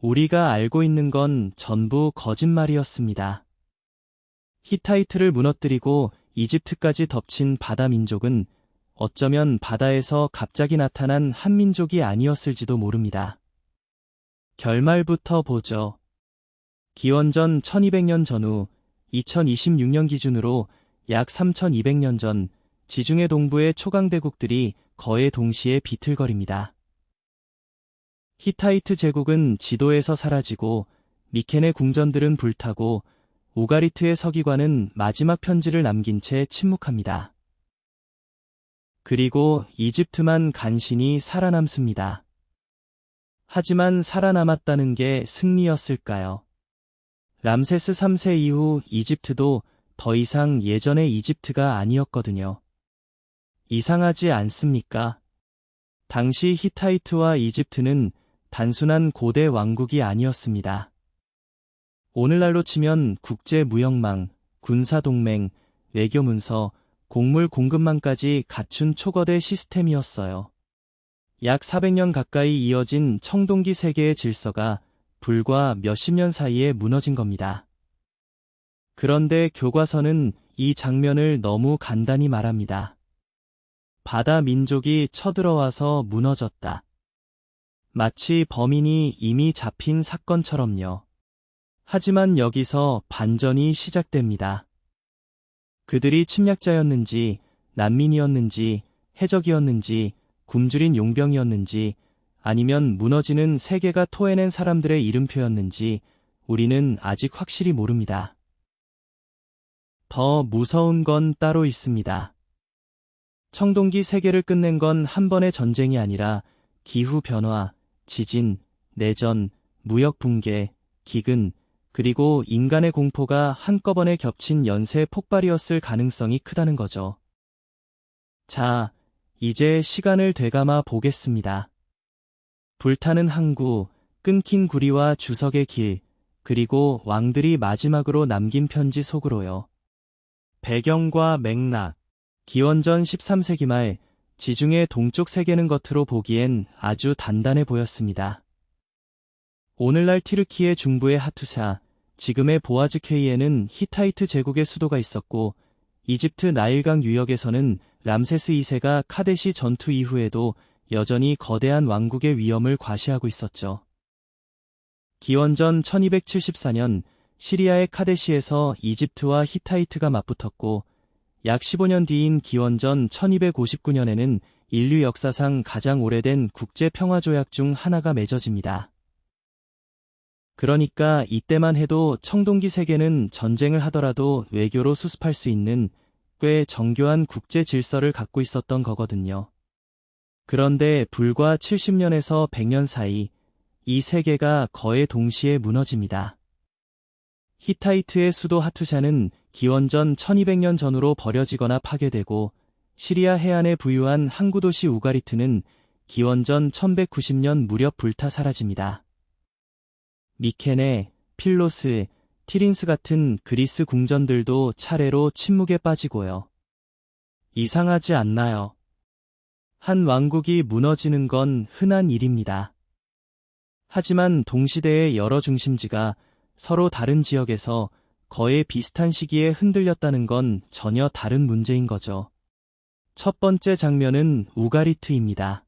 우리가 알고 있는 건 전부 거짓말이었습니다. 히타이트를 무너뜨리고 이집트까지 덮친 바다 민족은 어쩌면 바다에서 갑자기 나타난 한 민족이 아니었을지도 모릅니다. 결말부터 보죠. 기원전 1200년 전후 2026년 기준으로 약 3200년 전 지중해 동부의 초강대국들이 거의 동시에 비틀거립니다. 히타이트 제국은 지도에서 사라지고 미케네 궁전들은 불타고 우가리트의 서기관은 마지막 편지를 남긴 채 침묵합니다. 그리고 이집트만 간신히 살아남습니다. 하지만 살아남았다는 게 승리였을까요? 람세스 3세 이후 이집트도 더 이상 예전의 이집트가 아니었거든요. 이상하지 않습니까? 당시 히타이트와 이집트는 단순한 고대 왕국이 아니었습니다. 오늘날로 치면 국제무역망, 군사동맹, 외교문서, 곡물 공급망까지 갖춘 초거대 시스템이었어요. 약 400년 가까이 이어진 청동기 세계의 질서가 불과 몇십 년 사이에 무너진 겁니다. 그런데 교과서는 이 장면을 너무 간단히 말합니다. 바다 민족이 쳐들어와서 무너졌다. 마치 범인이 이미 잡힌 사건처럼요. 하지만 여기서 반전이 시작됩니다. 그들이 침략자였는지, 난민이었는지, 해적이었는지, 굶주린 용병이었는지, 아니면 무너지는 세계가 토해낸 사람들의 이름표였는지 우리는 아직 확실히 모릅니다. 더 무서운 건 따로 있습니다. 청동기 세계를 끝낸 건 한 번의 전쟁이 아니라 기후변화, 지진, 내전, 무역 붕괴, 기근, 그리고 인간의 공포가 한꺼번에 겹친 연쇄 폭발이었을 가능성이 크다는 거죠. 자, 이제 시간을 되감아 보겠습니다. 불타는 항구, 끊긴 구리와 주석의 길, 그리고 왕들이 마지막으로 남긴 편지 속으로요. 배경과 맥락. 기원전 13세기 말 지중해 동쪽 세계는 겉으로 보기엔 아주 단단해 보였습니다. 오늘날 튀르키예 중부의 하투사, 지금의 보아즈케이에는 히타이트 제국의 수도가 있었고 이집트 나일강 유역에서는 람세스 2세가 카데시 전투 이후에도 여전히 거대한 왕국의 위험을 과시하고 있었죠. 기원전 1274년 시리아의 카데시에서 이집트와 히타이트가 맞붙었고 약 15년 뒤인 기원전 1259년에는 인류 역사상 가장 오래된 국제평화조약 중 하나가 맺어집니다. 그러니까 이때만 해도 청동기 세계는 전쟁을 하더라도 외교로 수습할 수 있는 꽤 정교한 국제 질서를 갖고 있었던 거거든요. 그런데 불과 70년에서 100년 사이 이 세계가 거의 동시에 무너집니다. 히타이트의 수도 하투샤는 기원전 1200년 전후로 버려지거나 파괴되고 시리아 해안에 부유한 항구도시 우가리트는 기원전 1190년 무렵 불타 사라집니다. 미케네, 필로스, 티린스 같은 그리스 궁전들도 차례로 침묵에 빠지고요. 이상하지 않나요? 한 왕국이 무너지는 건 흔한 일입니다. 하지만 동시대의 여러 중심지가 서로 다른 지역에서 거의 비슷한 시기에 흔들렸다는 건 전혀 다른 문제인 거죠. 첫 번째 장면은 우가리트입니다.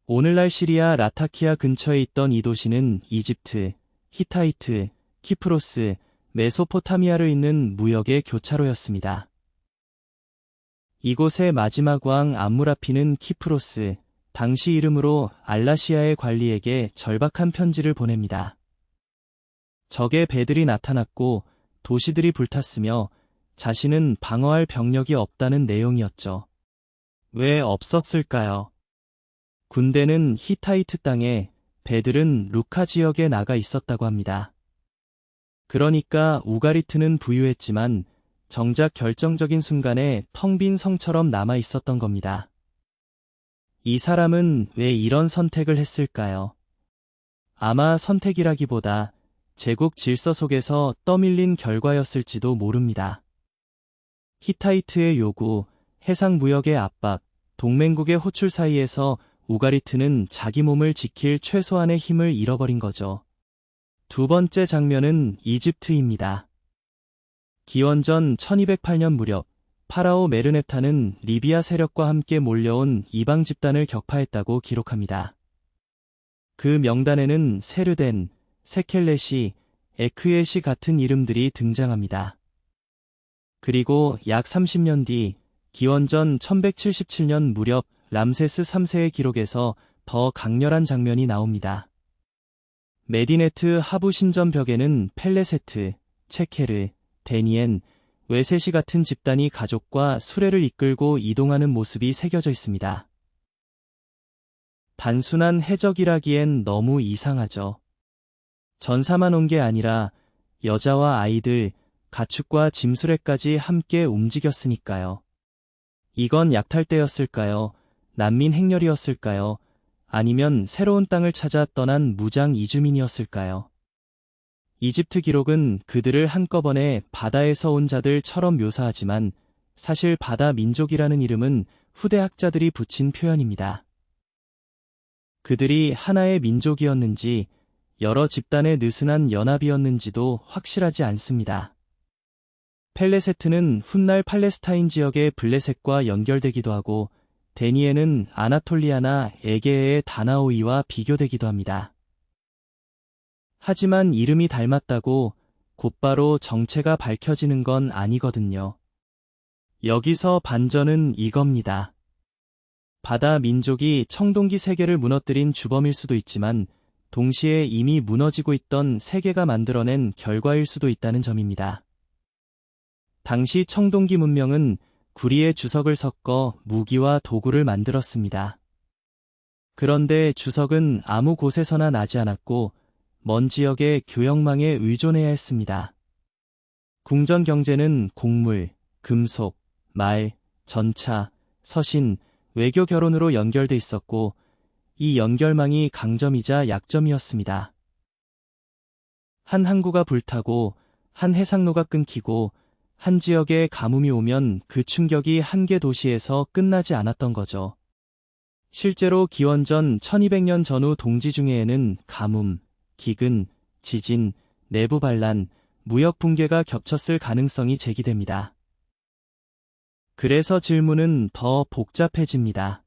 오늘날 시리아 라타키아 근처에 있던 이 도시는 이집트, 히타이트, 키프로스, 메소포타미아를 잇는 무역의 교차로였습니다. 이곳의 마지막 왕 암무라피는 키프로스, 당시 이름으로 알라시아의 관리에게 절박한 편지를 보냅니다. 적의 배들이 나타났고 도시들이 불탔으며 자신은 방어할 병력이 없다는 내용이었죠. 왜 없었을까요? 군대는 히타이트 땅에, 배들은 루카 지역에 나가 있었다고 합니다. 그러니까 우가리트는 부유했지만 정작 결정적인 순간에 텅 빈 성처럼 남아 있었던 겁니다. 이 사람은 왜 이런 선택을 했을까요? 아마 선택이라기보다 제국 질서 속에서 떠밀린 결과였을지도 모릅니다. 히타이트의 요구, 해상 무역의 압박, 동맹국의 호출 사이에서 우가리트는 자기 몸을 지킬 최소한의 힘을 잃어버린 거죠. 두 번째 장면은 이집트입니다. 기원전 1208년 무렵 파라오 메르넵타는 리비아 세력과 함께 몰려온 이방 집단을 격파했다고 기록합니다. 그 명단에는 세르덴, 세켈렛이, 에크엣이 같은 이름들이 등장합니다. 그리고 약 30년 뒤 기원전 1177년 무렵 람세스 3세의 기록에서 더 강렬한 장면이 나옵니다. 메디네트 하부 신전 벽에는 펠레세트, 체케르, 데니엔, 웨셋이 같은 집단이 가족과 수레를 이끌고 이동하는 모습이 새겨져 있습니다. 단순한 해적이라기엔 너무 이상하죠. 전사만 온 게 아니라 여자와 아이들, 가축과 짐수레까지 함께 움직였으니까요. 이건 약탈대였을까요? 난민 행렬이었을까요? 아니면 새로운 땅을 찾아 떠난 무장 이주민이었을까요? 이집트 기록은 그들을 한꺼번에 바다에서 온 자들처럼 묘사하지만 사실 바다 민족이라는 이름은 후대 학자들이 붙인 표현입니다. 그들이 하나의 민족이었는지 여러 집단의 느슨한 연합이었는지도 확실하지 않습니다. 펠레세트는 훗날 팔레스타인 지역의 블레셋과 연결되기도 하고 데니에는 아나톨리아나 에게해의 다나오이와 비교되기도 합니다. 하지만 이름이 닮았다고 곧바로 정체가 밝혀지는 건 아니거든요. 여기서 반전은 이겁니다. 바다 민족이 청동기 세계를 무너뜨린 주범일 수도 있지만 동시에 이미 무너지고 있던 세계가 만들어낸 결과일 수도 있다는 점입니다. 당시 청동기 문명은 구리에 주석을 섞어 무기와 도구를 만들었습니다. 그런데 주석은 아무 곳에서나 나지 않았고 먼 지역의 교역망에 의존해야 했습니다. 궁전 경제는 곡물, 금속, 말, 전차, 서신, 외교 결혼으로 연결돼 있었고 이 연결망이 강점이자 약점이었습니다. 한 항구가 불타고 한 해상로가 끊기고 한 지역에 가뭄이 오면 그 충격이 한 개 도시에서 끝나지 않았던 거죠. 실제로 기원전 1200년 전후 동지 중해에는 가뭄, 기근, 지진, 내부 반란, 무역 붕괴가 겹쳤을 가능성이 제기됩니다. 그래서 질문은 더 복잡해집니다.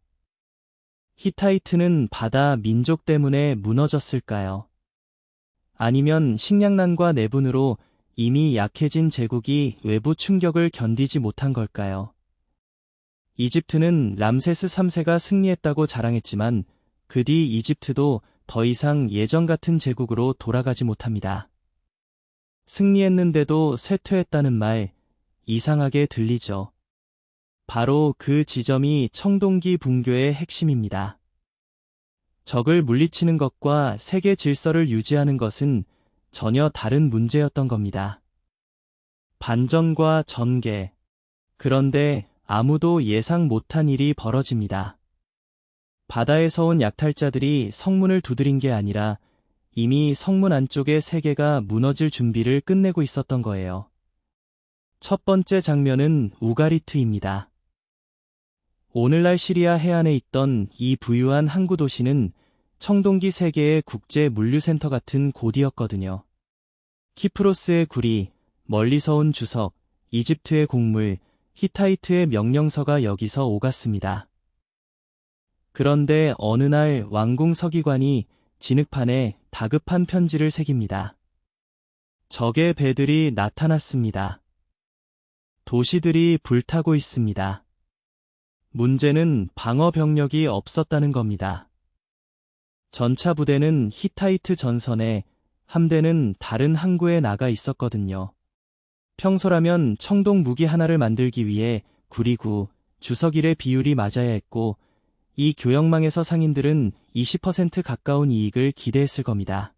히타이트는 바다 민족 때문에 무너졌을까요? 아니면 식량난과 내분으로 이미 약해진 제국이 외부 충격을 견디지 못한 걸까요? 이집트는 람세스 3세가 승리했다고 자랑했지만 그 뒤 이집트도 더 이상 예전 같은 제국으로 돌아가지 못합니다. 승리했는데도 쇠퇴했다는 말, 이상하게 들리죠. 바로 그 지점이 청동기 붕괴의 핵심입니다. 적을 물리치는 것과 세계 질서를 유지하는 것은 전혀 다른 문제였던 겁니다. 반전과 전개. 그런데 아무도 예상 못한 일이 벌어집니다. 바다에서 온 약탈자들이 성문을 두드린 게 아니라 이미 성문 안쪽의 세계가 무너질 준비를 끝내고 있었던 거예요. 첫 번째 장면은 우가리트입니다. 오늘날 시리아 해안에 있던 이 부유한 항구 도시는 청동기 세계의 국제 물류센터 같은 곳이었거든요. 키프로스의 구리, 멀리서 온 주석, 이집트의 곡물, 히타이트의 명령서가 여기서 오갔습니다. 그런데 어느 날 왕궁 서기관이 진흙판에 다급한 편지를 새깁니다. 적의 배들이 나타났습니다. 도시들이 불타고 있습니다. 문제는 방어 병력이 없었다는 겁니다. 전차 부대는 히타이트 전선에, 함대는 다른 항구에 나가 있었거든요. 평소라면 청동 무기 하나를 만들기 위해 구리구, 주석일의 비율이 맞아야 했고 이 교역망에서 상인들은 20% 가까운 이익을 기대했을 겁니다.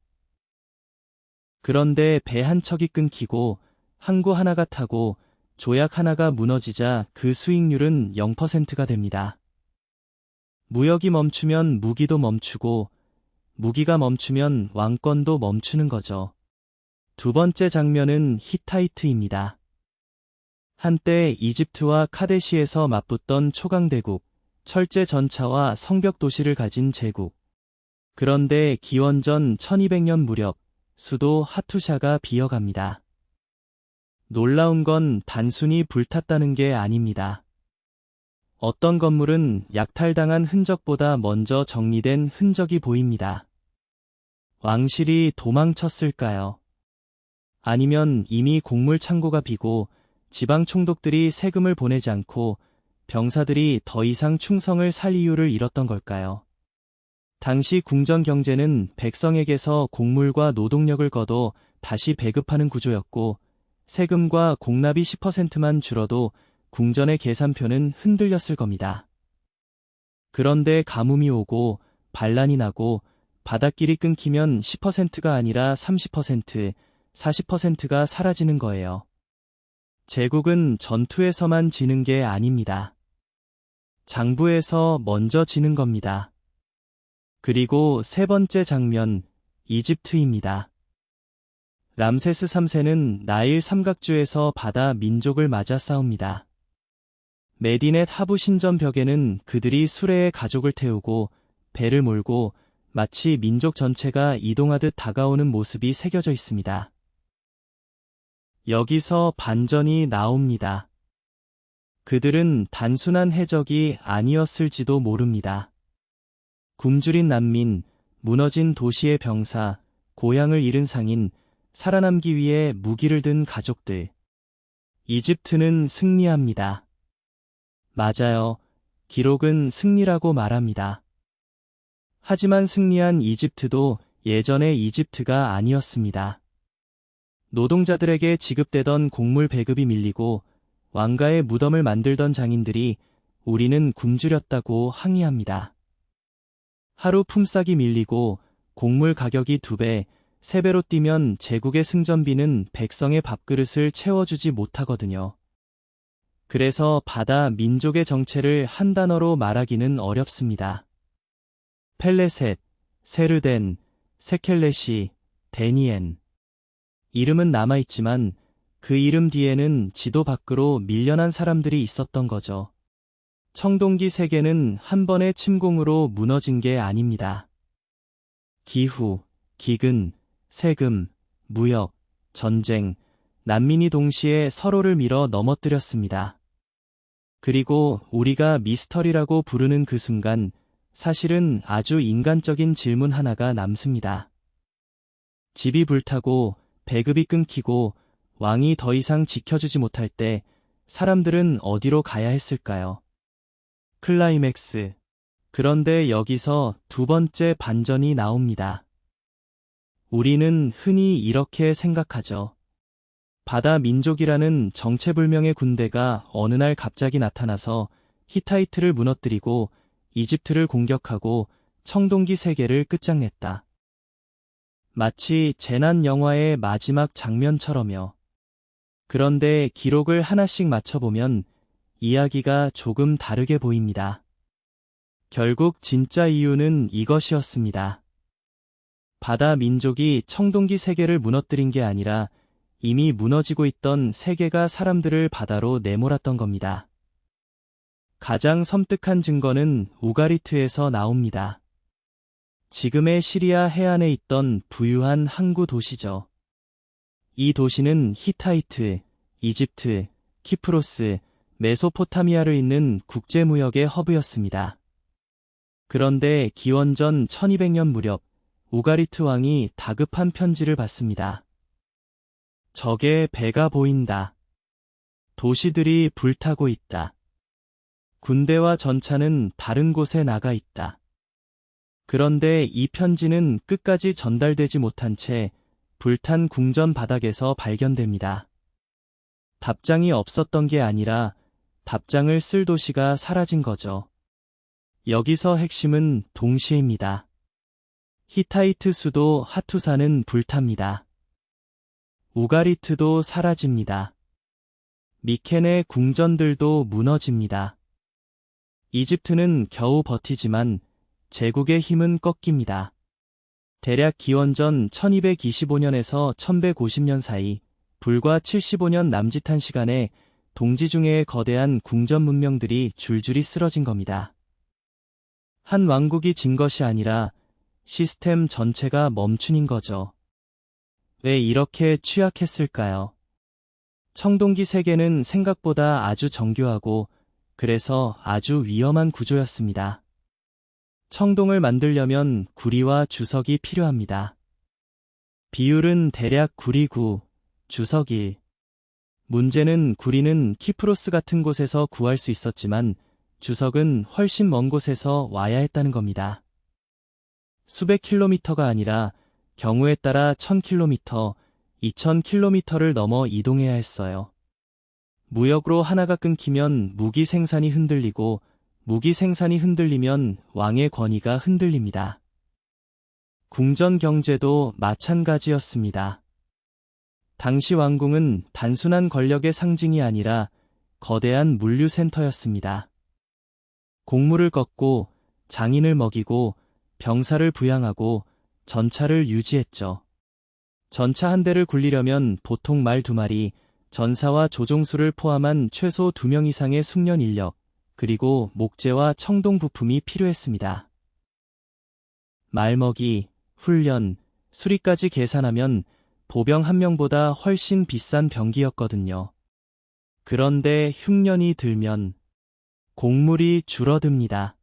그런데 배 한 척이 끊기고 항구 하나가 타고 조약 하나가 무너지자 그 수익률은 0%가 됩니다. 무역이 멈추면 무기도 멈추고 무기가 멈추면 왕권도 멈추는 거죠. 두 번째 장면은 히타이트입니다. 한때 이집트와 카데시에서 맞붙던 초강대국, 철제 전차와 성벽 도시를 가진 제국. 그런데 기원전 1200년 무렵 수도 하투샤가 비어갑니다. 놀라운 건 단순히 불탔다는 게 아닙니다. 어떤 건물은 약탈당한 흔적보다 먼저 정리된 흔적이 보입니다. 왕실이 도망쳤을까요? 아니면 이미 곡물 창고가 비고 지방 총독들이 세금을 보내지 않고 병사들이 더 이상 충성을 살 이유를 잃었던 걸까요? 당시 궁전 경제는 백성에게서 곡물과 노동력을 거둬 다시 배급하는 구조였고 세금과 공납이 10%만 줄어도 궁전의 계산표는 흔들렸을 겁니다. 그런데 가뭄이 오고 반란이 나고 바닷길이 끊기면 10%가 아니라 30%, 40%가 사라지는 거예요. 제국은 전투에서만 지는 게 아닙니다. 장부에서 먼저 지는 겁니다. 그리고 세 번째 장면, 이집트입니다. 람세스 3세는 나일 삼각주에서 바다 민족을 맞아 싸웁니다. 메디넷 하부 신전 벽에는 그들이 수레에 가족을 태우고 배를 몰고 마치 민족 전체가 이동하듯 다가오는 모습이 새겨져 있습니다. 여기서 반전이 나옵니다. 그들은 단순한 해적이 아니었을지도 모릅니다. 굶주린 난민, 무너진 도시의 병사, 고향을 잃은 상인, 살아남기 위해 무기를 든 가족들. 이집트는 승리합니다. 맞아요. 기록은 승리라고 말합니다. 하지만 승리한 이집트도 예전의 이집트가 아니었습니다. 노동자들에게 지급되던 곡물 배급이 밀리고 왕가의 무덤을 만들던 장인들이 우리는 굶주렸다고 항의합니다. 하루 품삯이 밀리고 곡물 가격이 2배, 3배로 뛰면 제국의 승전비는 백성의 밥그릇을 채워주지 못하거든요. 그래서 바다 민족의 정체를 한 단어로 말하기는 어렵습니다. 펠레셋, 세르덴, 세켈레시, 데니엔. 이름은 남아있지만 그 이름 뒤에는 지도 밖으로 밀려난 사람들이 있었던 거죠. 청동기 세계는 한 번의 침공으로 무너진 게 아닙니다. 기후, 기근, 세금, 무역, 전쟁, 난민이 동시에 서로를 밀어 넘어뜨렸습니다. 그리고 우리가 미스터리라고 부르는 그 순간 사실은 아주 인간적인 질문 하나가 남습니다. 집이 불타고 배급이 끊기고 왕이 더 이상 지켜주지 못할 때 사람들은 어디로 가야 했을까요? 클라이맥스. 그런데 여기서 두 번째 반전이 나옵니다. 우리는 흔히 이렇게 생각하죠. 바다 민족이라는 정체불명의 군대가 어느 날 갑자기 나타나서 히타이트를 무너뜨리고 이집트를 공격하고 청동기 세계를 끝장냈다. 마치 재난 영화의 마지막 장면처럼요. 그런데 기록을 하나씩 맞춰보면 이야기가 조금 다르게 보입니다. 결국 진짜 이유는 이것이었습니다. 바다 민족이 청동기 세계를 무너뜨린 게 아니라 이미 무너지고 있던 세계가 사람들을 바다로 내몰았던 겁니다. 가장 섬뜩한 증거는 우가리트에서 나옵니다. 지금의 시리아 해안에 있던 부유한 항구 도시죠. 이 도시는 히타이트, 이집트, 키프로스, 메소포타미아를 잇는 국제무역의 허브였습니다. 그런데 기원전 1200년 무렵 우가리트 왕이 다급한 편지를 받습니다. 적의 배가 보인다. 도시들이 불타고 있다. 군대와 전차는 다른 곳에 나가 있다. 그런데 이 편지는 끝까지 전달되지 못한 채 불탄 궁전 바닥에서 발견됩니다. 답장이 없었던 게 아니라 답장을 쓸 도시가 사라진 거죠. 여기서 핵심은 동시에입니다. 히타이트 수도 하투사는 불탑니다. 우가리트도 사라집니다. 미켄의 궁전들도 무너집니다. 이집트는 겨우 버티지만 제국의 힘은 꺾입니다. 대략 기원전 1225년에서 1150년 사이 불과 75년 남짓한 시간에 동지중해의 거대한 궁전 문명들이 줄줄이 쓰러진 겁니다. 한 왕국이 진 것이 아니라 시스템 전체가 멈춘인 거죠. 왜 이렇게 취약했을까요? 청동기 세계는 생각보다 아주 정교하고 그래서 아주 위험한 구조였습니다. 청동을 만들려면 구리와 주석이 필요합니다. 비율은 대략 구리 9, 주석 1. 문제는 구리는 키프로스 같은 곳에서 구할 수 있었지만 주석은 훨씬 먼 곳에서 와야 했다는 겁니다. 수백 킬로미터가 아니라 경우에 따라 1000킬로미터, 2000킬로미터를 넘어 이동해야 했어요. 무역으로 하나가 끊기면 무기 생산이 흔들리고 무기 생산이 흔들리면 왕의 권위가 흔들립니다. 궁전 경제도 마찬가지였습니다. 당시 왕궁은 단순한 권력의 상징이 아니라 거대한 물류센터였습니다. 곡물을 걷고 장인을 먹이고 병사를 부양하고 전차를 유지했죠. 전차 한 대를 굴리려면 보통 말 2마리, 전사와 조종수를 포함한 최소 2명 이상의 숙련 인력, 그리고 목재와 청동 부품이 필요했습니다. 말먹이, 훈련, 수리까지 계산하면 보병 한 명보다 훨씬 비싼 병기였거든요. 그런데 흉년이 들면 곡물이 줄어듭니다.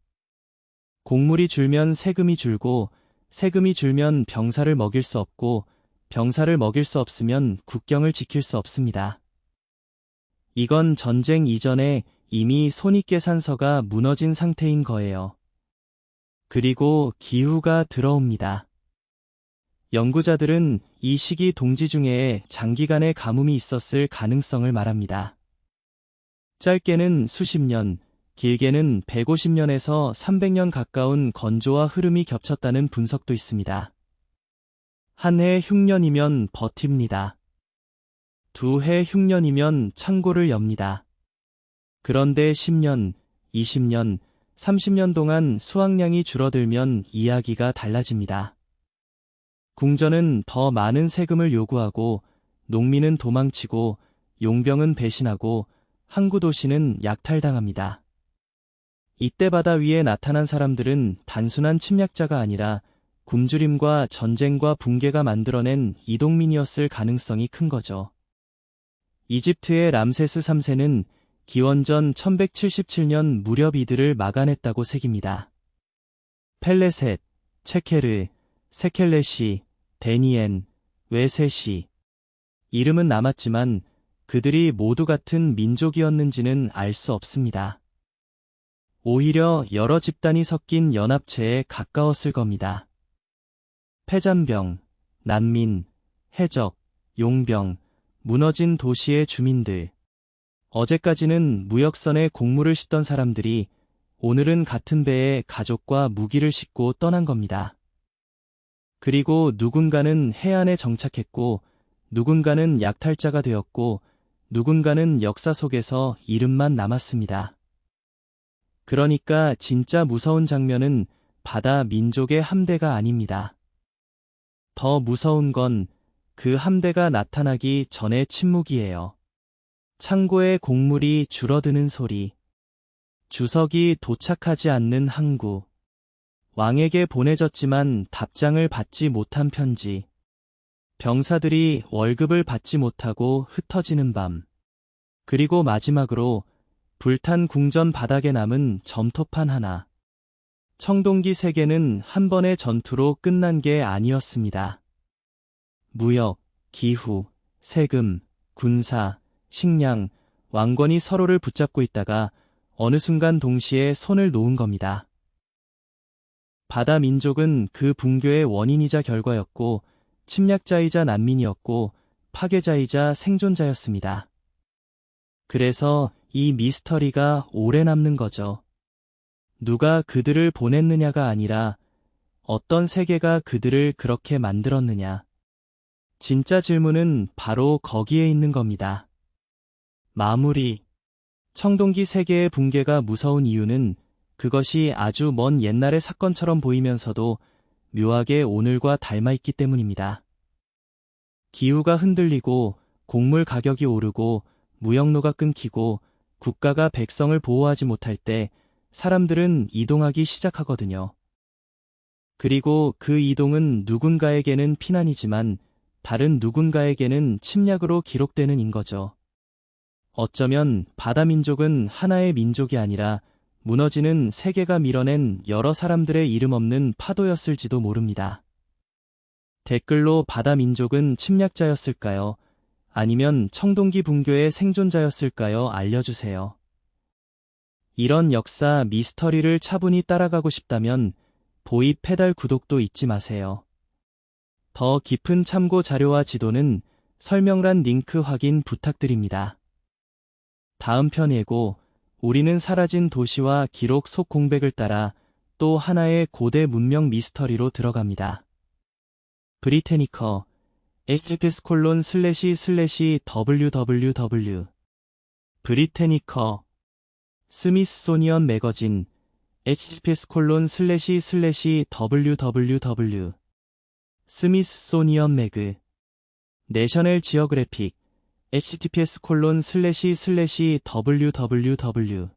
곡물이 줄면 세금이 줄고 세금이 줄면 병사를 먹일 수 없고 병사를 먹일 수 없으면 국경을 지킬 수 없습니다. 이건 전쟁 이전에 이미 손익계산서가 무너진 상태인 거예요. 그리고 기후가 들어옵니다. 연구자들은 이 시기 동지 중에 장기간의 가뭄이 있었을 가능성을 말합니다. 짧게는 수십 년, 길게는 150년에서 300년 가까운 건조와 흐름이 겹쳤다는 분석도 있습니다. 한 해 흉년이면 버팁니다. 2해 흉년이면 창고를 엽니다. 그런데 10년, 20년, 30년 동안 수확량이 줄어들면 이야기가 달라집니다. 궁전은 더 많은 세금을 요구하고 농민은 도망치고 용병은 배신하고 항구 도시는 약탈당합니다. 이때 바다 위에 나타난 사람들은 단순한 침략자가 아니라 굶주림과 전쟁과 붕괴가 만들어낸 이동민이었을 가능성이 큰 거죠. 이집트의 람세스 3세는 기원전 1177년 무렵 이들을 막아냈다고 새깁니다. 펠레셋, 체케르, 세켈레시, 데니엔, 웨세시. 이름은 남았지만 그들이 모두 같은 민족이었는지는 알 수 없습니다. 오히려 여러 집단이 섞인 연합체에 가까웠을 겁니다. 패잔병, 난민, 해적, 용병, 무너진 도시의 주민들. 어제까지는 무역선에 곡물을 싣던 사람들이 오늘은 같은 배에 가족과 무기를 싣고 떠난 겁니다. 그리고 누군가는 해안에 정착했고 누군가는 약탈자가 되었고 누군가는 역사 속에서 이름만 남았습니다. 그러니까 진짜 무서운 장면은 바다 민족의 함대가 아닙니다. 더 무서운 건 그 함대가 나타나기 전의 침묵이에요. 창고의 곡물이 줄어드는 소리, 주석이 도착하지 않는 항구, 왕에게 보내졌지만 답장을 받지 못한 편지, 병사들이 월급을 받지 못하고 흩어지는 밤, 그리고 마지막으로 불탄 궁전 바닥에 남은 점토판 하나. 청동기 세계는 한 번의 전투로 끝난 게 아니었습니다. 무역, 기후, 세금, 군사, 식량, 왕권이 서로를 붙잡고 있다가 어느 순간 동시에 손을 놓은 겁니다. 바다 민족은 그 붕괴의 원인이자 결과였고 침략자이자 난민이었고 파괴자이자 생존자였습니다. 그래서 이 미스터리가 오래 남는 거죠. 누가 그들을 보냈느냐가 아니라 어떤 세계가 그들을 그렇게 만들었느냐. 진짜 질문은 바로 거기에 있는 겁니다. 마무리. 청동기 세계의 붕괴가 무서운 이유는 그것이 아주 먼 옛날의 사건처럼 보이면서도 묘하게 오늘과 닮아있기 때문입니다. 기후가 흔들리고 곡물 가격이 오르고 무역로가 끊기고 국가가 백성을 보호하지 못할 때 사람들은 이동하기 시작하거든요. 그리고 그 이동은 누군가에게는 피난이지만 다른 누군가에게는 침략으로 기록되는 인 거죠. 어쩌면 바다민족은 하나의 민족이 아니라 무너지는 세계가 밀어낸 여러 사람들의 이름 없는 파도였을지도 모릅니다. 댓글로 바다민족은 침략자였을까요? 아니면 청동기 분교의 생존자였을까요? 알려주세요. 이런 역사 미스터리를 차분히 따라가고 싶다면 보이 페달 구독도 잊지 마세요. 더 깊은 참고 자료와 지도는 설명란 링크 확인 부탁드립니다. 다음 편 예고, 우리는 사라진 도시와 기록 속 공백을 따라 또 하나의 고대 문명 미스터리로 들어갑니다. 브리테니커 https://www 브리테니커 스미소니언 매거진 https://www 스미소니언 매그 내셔널 지오그래픽 https://www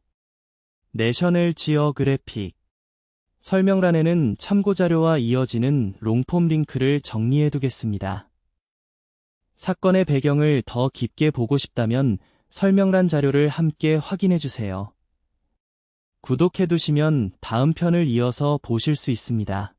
내셔널 지오그래픽 설명란에는 참고자료와 이어지는 롱폼 링크를 정리해두겠습니다. 사건의 배경을 더 깊게 보고 싶다면 설명란 자료를 함께 확인해주세요. 구독해두시면 다음 편을 이어서 보실 수 있습니다.